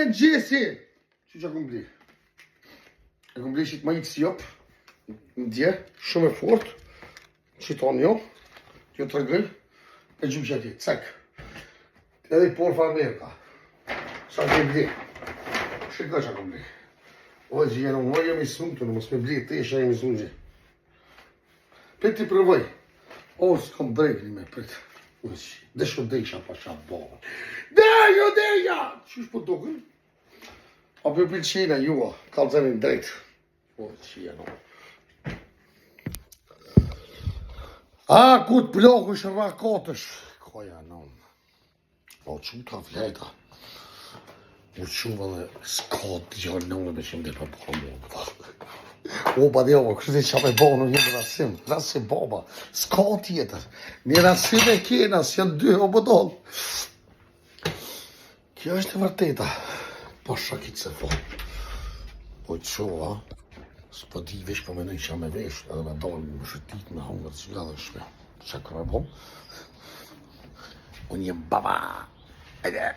mëngjesi! Që kom bli? E kom bli qit ma x jop. Në dje, shumë e fort. Qiton jo. Jo të rëgëj. E gjumë që ati, cek. Edhe i porfa Amerika. Sa ke bli? Shika që kom bli. O, që jenë, o, jam i sunë të në mos me bli, të isha jam i sunë që. Prit t'i përvoj. O, s'kom bregli me prit. Desho desha pa qa bova. Deja! Qysh po dogën? A për pëlqina jua, kalëzënin drejt. O, që jenë, o. A, ku t'ploku ishë rakotësh. Koja, no. O, që ta vlejta. U quva dhe s'ka t'gja nëmë me që më dhe për bëha mundë. O, ba dhe o, kështë që me bo në një rasim baba. S'ka tjetër. Një rasim e kena, s'janë dy o bëdoll. Kjo është e vërteta. Po shakit se fo. Po qua, s'po di vesh po me nëj qa me vesh, edhe me dalë më shëtit me hongër që nga dhe shme. Qa kërë bom? Unë jem baba. Ede.